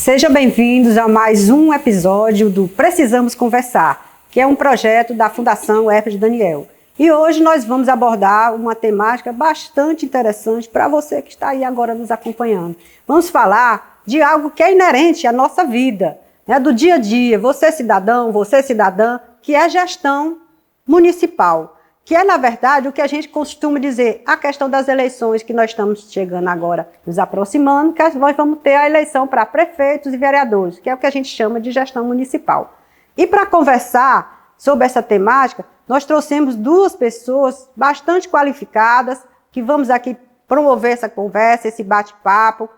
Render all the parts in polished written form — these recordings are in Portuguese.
Sejam bem-vindos a mais um episódio do Precisamos Conversar, que é um projeto da Fundação Hermes Daniel. E hoje nós vamos abordar uma temática bastante interessante para você que está aí agora nos acompanhando. Vamos falar de algo que é inerente à nossa vida, né, do dia a dia, você cidadão, você cidadã, que é gestão municipal, que é, na verdade, o que a gente costuma dizer, a questão das eleições que nós estamos chegando agora, nos aproximando, que nós vamos ter a eleição para prefeitos e vereadores, que é o que a gente chama de gestão municipal. E para conversar sobre essa temática, nós trouxemos duas pessoas bastante qualificadas, que vamos aqui promover essa conversa, esse bate-papo.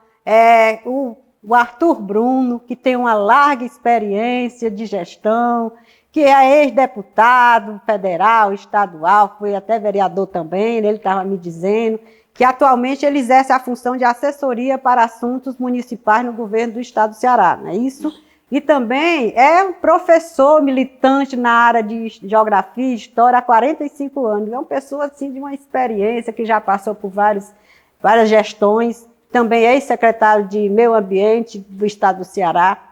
O Arthur Bruno, que tem uma larga experiência de gestão, que é ex-deputado federal, estadual, foi até vereador também, ele estava me dizendo, que atualmente ele exerce a função de assessoria para assuntos municipais no governo do estado do Ceará, não é isso? E também é um professor militante na área de geografia e história há 45 anos, é uma pessoa assim, de uma experiência que já passou por várias gestões, também é ex-secretário de Meio Ambiente do estado do Ceará.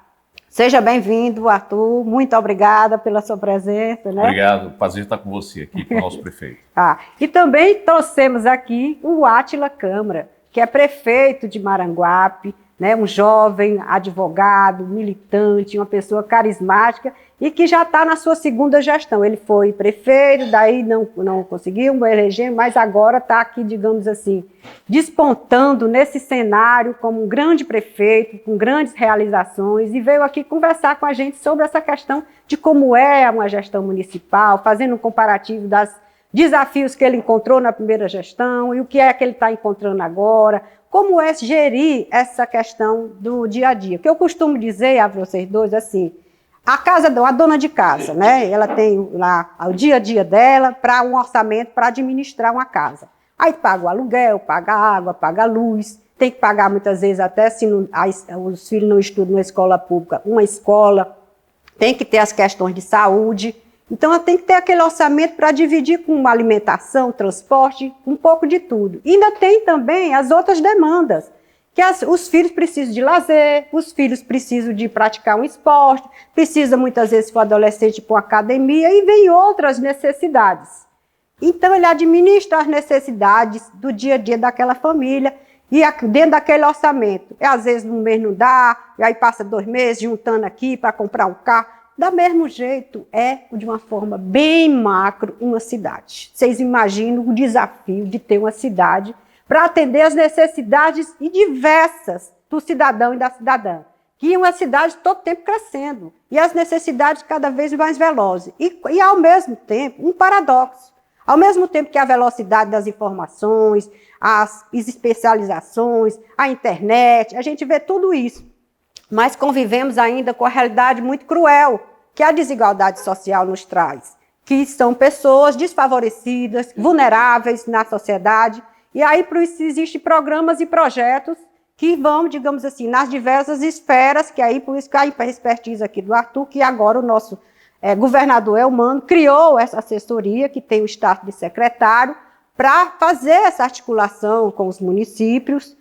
Seja bem-vindo, Arthur. Muito obrigada pela sua presença. Né? Obrigado. Prazer estar com você aqui, com o nosso prefeito. E também trouxemos aqui o Átila Câmara, que é prefeito de Maranguape, né? Um jovem advogado, militante, uma pessoa carismática e que já está na sua segunda gestão. Ele foi prefeito, daí não conseguiu eleger, mas agora está aqui, digamos assim, despontando nesse cenário como um grande prefeito, com grandes realizações, e veio aqui conversar com a gente sobre essa questão de como é uma gestão municipal, fazendo um comparativo dos desafios que ele encontrou na primeira gestão e o que é que ele está encontrando agora, como é gerir essa questão do dia a dia. O que eu costumo dizer a vocês dois, assim, a dona de casa, né? Ela tem lá o dia a dia dela para um orçamento para administrar uma casa. Aí paga o aluguel, paga a água, paga a luz, tem que pagar muitas vezes até se os filhos não estudam numa escola pública, uma escola, tem que ter as questões de saúde. Então ela tem que ter aquele orçamento para dividir com uma alimentação, transporte, um pouco de tudo. E ainda tem também as outras demandas, que os filhos precisam de lazer, os filhos precisam de praticar um esporte, precisa muitas vezes, se for adolescente, ir para uma academia, e vem outras necessidades. Então ele administra as necessidades do dia a dia daquela família, e dentro daquele orçamento. Às vezes no mês não dá, e aí passa 2 meses juntando aqui para comprar um carro. Da mesmo jeito, é de uma forma bem macro uma cidade. Vocês imaginam o desafio de ter uma cidade para atender as necessidades diversas do cidadão e da cidadã. Que uma cidade todo tempo crescendo e as necessidades cada vez mais velozes. E ao mesmo tempo, um paradoxo. Ao mesmo tempo que a velocidade das informações, as especializações, a internet, a gente vê tudo isso. Mas convivemos ainda com a realidade muito cruel que a desigualdade social nos traz, que são pessoas desfavorecidas, vulneráveis na sociedade, e aí por isso existem programas e projetos que vão, digamos assim, nas diversas esferas, que aí por isso que a expertise aqui do Arthur, que agora o nosso governador Elmano criou essa assessoria, que tem o status de secretário, para fazer essa articulação com os municípios,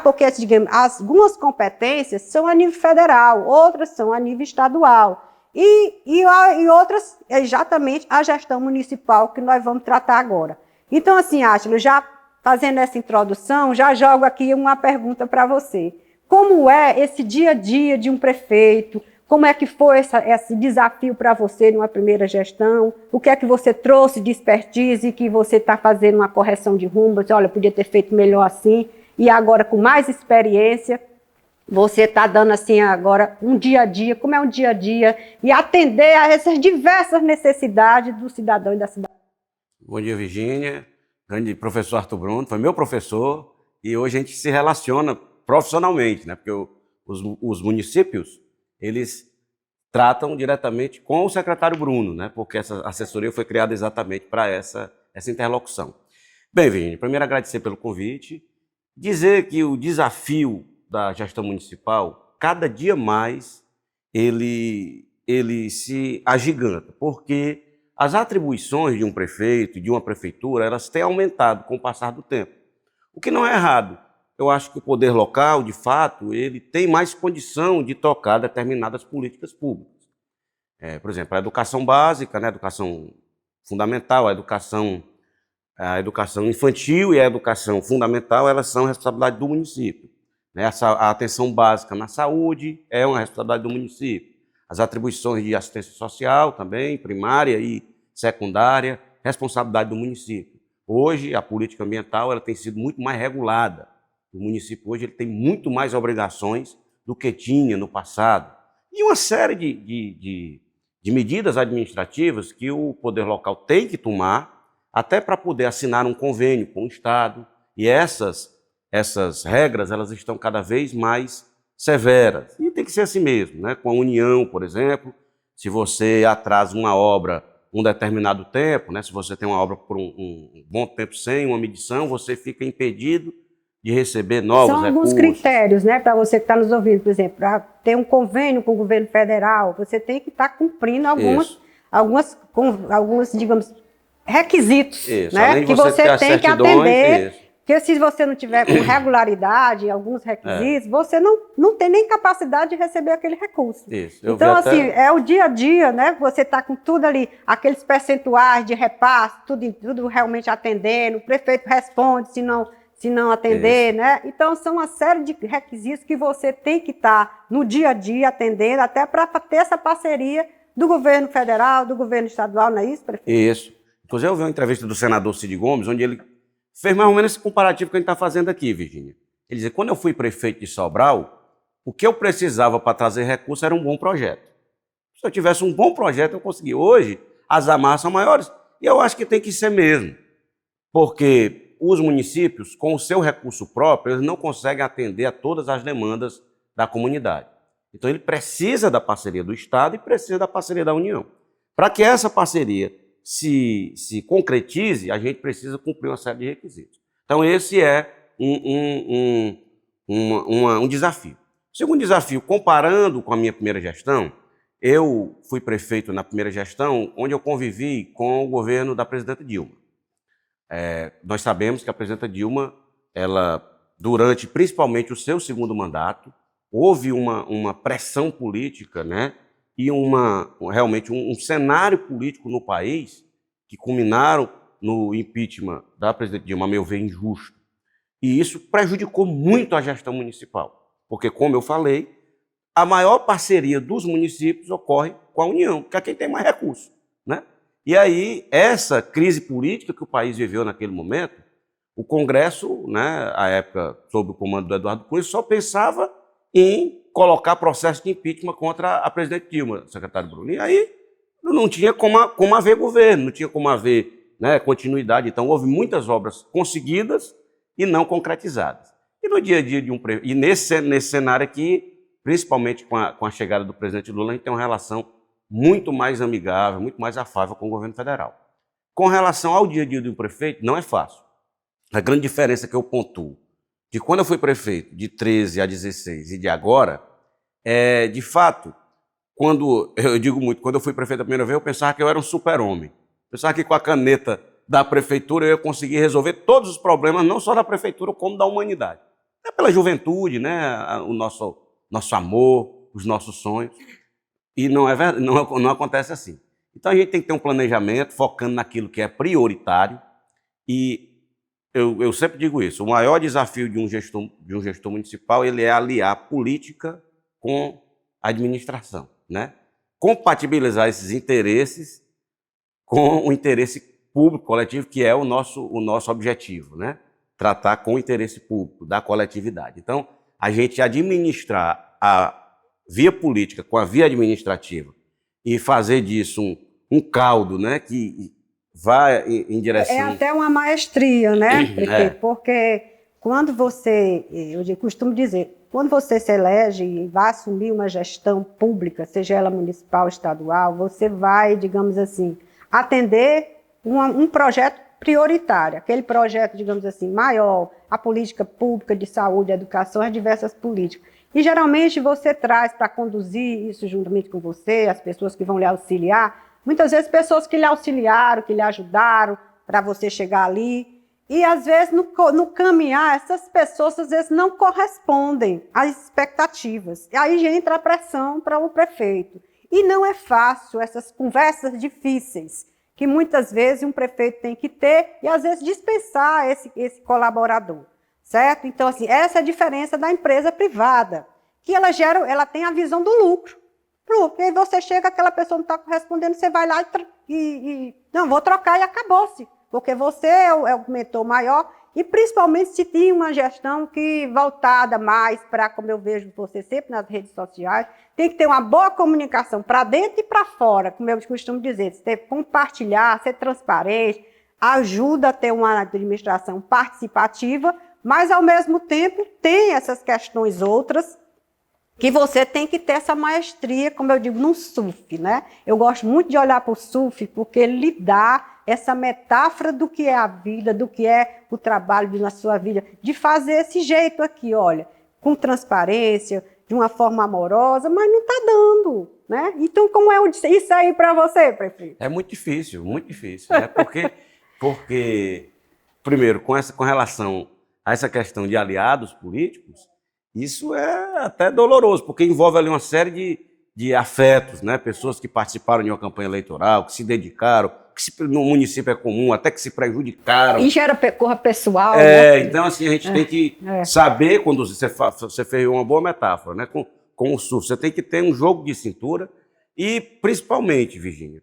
porque, digamos, algumas competências são a nível federal, outras são a nível estadual, e outras é exatamente a gestão municipal que nós vamos tratar agora. Então, assim, Átila, já fazendo essa introdução, já jogo aqui uma pergunta para você. Como é esse dia a dia de um prefeito? Como é que foi esse desafio para você numa primeira gestão? O que é que você trouxe de expertise que você está fazendo uma correção de rumo? Você, olha, podia ter feito melhor assim. E agora, com mais experiência, você está dando assim agora um dia a dia, como é um dia a dia, e atender a essas diversas necessidades do cidadão e da cidadã. Bom dia, Virgínia. Grande professor Arthur Bruno, foi meu professor, e hoje a gente se relaciona profissionalmente, né? Porque os municípios, eles tratam diretamente com o secretário Bruno, né? Porque essa assessoria foi criada exatamente para essa interlocução. Bem, Virgínia, primeiro agradecer pelo convite. Dizer que o desafio da gestão municipal, cada dia mais, ele se agiganta, porque as atribuições de um prefeito, de uma prefeitura, elas têm aumentado com o passar do tempo. O que não é errado, eu acho que o poder local, de fato, ele tem mais condição de tocar determinadas políticas públicas. Por exemplo, a educação básica, né, a educação fundamental, a educação infantil e a educação fundamental, elas são responsabilidade do município. A atenção básica na saúde é uma responsabilidade do município. As atribuições de assistência social também, primária e secundária, responsabilidade do município. Hoje, a política ambiental ela tem sido muito mais regulada. O município hoje ele tem muito mais obrigações do que tinha no passado. E uma série de medidas administrativas que o poder local tem que tomar, até para poder assinar um convênio com o Estado. E essas regras elas estão cada vez mais severas. E tem que ser assim mesmo, né? Com a União, por exemplo, se você atrasa uma obra um determinado tempo, né? Se você tem uma obra por um bom tempo sem uma medição, você fica impedido de receber novos recursos. São alguns critérios, né, para você que está nos ouvindo, por exemplo, para ter um convênio com o governo federal, você tem que estar cumprindo alguns, digamos, requisitos, né, que você tem que atender. Porque se você não tiver com regularidade alguns requisitos, você não tem nem capacidade de receber aquele recurso. Então, assim, é o dia a dia, né? Você está com tudo ali, aqueles percentuais de repasse, tudo realmente atendendo, o prefeito responde se não atender, né? Então, são uma série de requisitos que você tem que estar no dia a dia atendendo, até para ter essa parceria do governo federal, do governo estadual, não é isso, prefeito? Isso. Inclusive, eu vi uma entrevista do senador Cid Gomes, onde ele fez mais ou menos esse comparativo que a gente está fazendo aqui, Virgínia. Ele dizia, quando eu fui prefeito de Sobral, o que eu precisava para trazer recursos era um bom projeto. Se eu tivesse um bom projeto, eu conseguia. Hoje, as amarras são maiores. E eu acho que tem que ser mesmo. Porque os municípios, com o seu recurso próprio, eles não conseguem atender a todas as demandas da comunidade. Então, ele precisa da parceria do Estado e precisa da parceria da União. Para que essa parceria se concretize, a gente precisa cumprir uma série de requisitos. Então, esse é um desafio. O segundo desafio, comparando com a minha primeira gestão, eu fui prefeito na primeira gestão, onde eu convivi com o governo da presidenta Dilma. Nós sabemos que a presidenta Dilma, ela, durante principalmente o seu segundo mandato, houve uma pressão política, né? E realmente um cenário político no país que culminaram no impeachment da presidente Dilma, a meu ver, injusto. E isso prejudicou muito a gestão municipal, porque, como eu falei, a maior parceria dos municípios ocorre com a União, que é quem tem mais recursos, né? E aí, essa crise política que o país viveu naquele momento, o Congresso, né, à época, sob o comando do Eduardo Cunha, só pensava em colocar processo de impeachment contra a presidente Dilma, secretário Bruno. E aí não tinha como haver governo, não tinha como haver, né, continuidade. Então, houve muitas obras conseguidas e não concretizadas. E no dia a dia e nesse cenário aqui, principalmente com a chegada do presidente Lula, a gente tem uma relação muito mais amigável, muito mais afável com o governo federal. Com relação ao dia a dia de um prefeito, não é fácil. A grande diferença que eu pontuo de quando eu fui prefeito, de 13 a 16 e de agora, de fato, eu digo muito, quando eu fui prefeito a primeira vez, eu pensava que eu era um super-homem. Pensava que com a caneta da prefeitura eu ia conseguir resolver todos os problemas, não só da prefeitura, como da humanidade. É pela juventude, né? O nosso amor, os nossos sonhos. E não é verdade, não acontece assim. Então a gente tem que ter um planejamento focando naquilo que é prioritário. E eu sempre digo isso, o maior desafio de um gestor municipal ele é aliar política com a administração, né? Compatibilizar esses interesses com o interesse público coletivo, que é o nosso objetivo, né? Tratar com o interesse público da coletividade. Então, a gente administrar a via política com a via administrativa e fazer disso um caldo, né, que vai em direção... É até uma maestria, né, prefeito? Porque quando você, eu costumo dizer, quando você se elege e vai assumir uma gestão pública, seja ela municipal, estadual, você vai, digamos assim, atender um projeto prioritário, aquele projeto, digamos assim, maior, a política pública de saúde, educação, as diversas políticas. E geralmente você traz para conduzir isso juntamente com você, as pessoas que vão lhe auxiliar, muitas vezes pessoas que lhe auxiliaram, que lhe ajudaram para você chegar ali. E, às vezes, no caminhar, essas pessoas, às vezes, não correspondem às expectativas. E aí entra a pressão para o prefeito. E não é fácil essas conversas difíceis, que muitas vezes um prefeito tem que ter e, às vezes, dispensar esse colaborador, certo? Então, assim, essa é a diferença da empresa privada, que ela tem a visão do lucro. Porque aí você chega, aquela pessoa não está correspondendo, você vai lá não, vou trocar e acabou-se. Porque você é o mentor maior e, principalmente, se tem uma gestão que voltada mais para, como eu vejo você sempre nas redes sociais, tem que ter uma boa comunicação para dentro e para fora, como eu costumo dizer, você tem que compartilhar, ser transparente, ajuda a ter uma administração participativa, mas, ao mesmo tempo, tem essas questões outras que você tem que ter essa maestria, como eu digo, no SUF, né? Eu gosto muito de olhar para o SUF porque ele lhe dá essa metáfora do que é a vida, do que é o trabalho na sua vida, de fazer esse jeito aqui, olha, com transparência, de uma forma amorosa, mas não está dando, né? Então, como é isso aí para você, prefeito? É muito difícil, né? Porque primeiro, com relação a essa questão de aliados políticos, isso é até doloroso, porque envolve ali uma série de afetos, né? Pessoas que participaram de uma campanha eleitoral, que se dedicaram, que no município é comum, até que se prejudicaram. E gera corra pessoal, né? Então, assim, a gente tem que saber, quando você fez uma boa metáfora, né? Com o SUF, você tem que ter um jogo de cintura e, principalmente, Virgínia,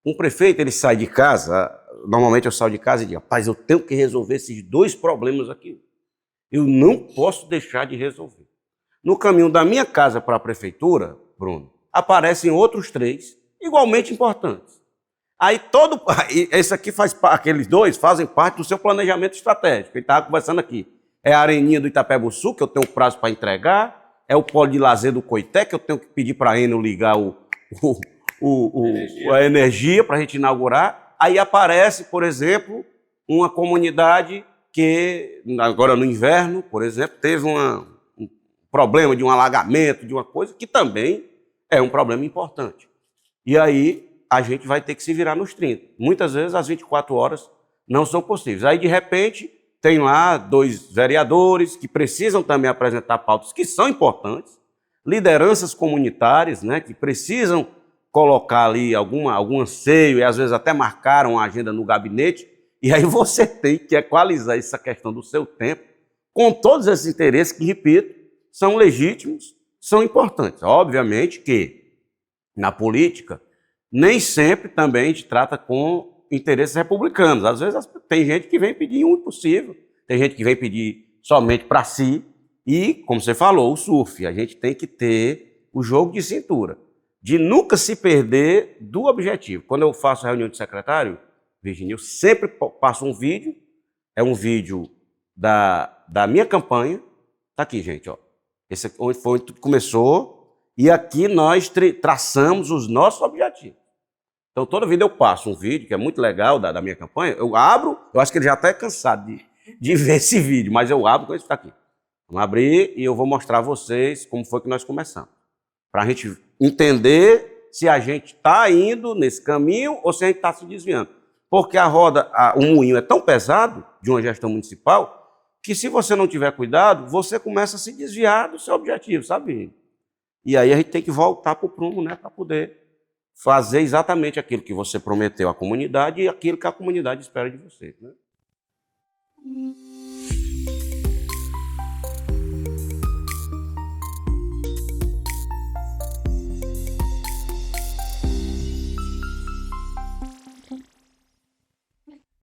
um prefeito, ele sai de casa, normalmente eu saio de casa e digo, rapaz, eu tenho que resolver esses 2 problemas aqui. Eu não posso deixar de resolver. No caminho da minha casa para a prefeitura, Bruno, aparecem outros 3 igualmente importantes. Aí esse aqui aqueles 2 fazem parte do seu planejamento estratégico. Ele estava conversando aqui. É a areninha do Itapebuçu, que eu tenho prazo para entregar, é o polo de lazer do Coité, que eu tenho que pedir para a Enel ligar a energia para a gente inaugurar. Aí aparece, por exemplo, uma comunidade que, agora no inverno, por exemplo, teve um problema de um alagamento, de uma coisa, que também é um problema importante. E aí a gente vai ter que se virar nos 30. Muitas vezes as 24 horas não são possíveis. Aí, de repente, tem lá 2 vereadores que precisam também apresentar pautas que são importantes, lideranças comunitárias, né, que precisam colocar ali algum anseio e, às vezes, até marcaram a agenda no gabinete. E aí você tem que equalizar essa questão do seu tempo com todos esses interesses que, repito, são legítimos, são importantes. Obviamente que, na política, nem sempre também a gente trata com interesses republicanos. Às vezes tem gente que vem pedir um impossível, tem gente que vem pedir somente para si. E, como você falou, o SUF, a gente tem que ter o jogo de cintura, de nunca se perder do objetivo. Quando eu faço reunião de secretário, Virgínia, eu sempre passo um vídeo, é um vídeo da minha campanha. Está aqui, gente, ó. Esse foi onde tudo começou. E aqui nós traçamos os nossos objetivos. Então, toda vida eu passo um vídeo, que é muito legal, da minha campanha. Eu abro, eu acho que ele já está cansado de ver esse vídeo, mas eu abro com isso aqui. Vamos abrir e eu vou mostrar a vocês como foi que nós começamos. Para a gente entender se a gente está indo nesse caminho ou se a gente está se desviando. Porque o moinho é tão pesado de uma gestão municipal que, se você não tiver cuidado, você começa a se desviar do seu objetivo, sabe? E aí a gente tem que voltar para o prumo, né, para poder fazer exatamente aquilo que você prometeu à comunidade e aquilo que a comunidade espera de você, né?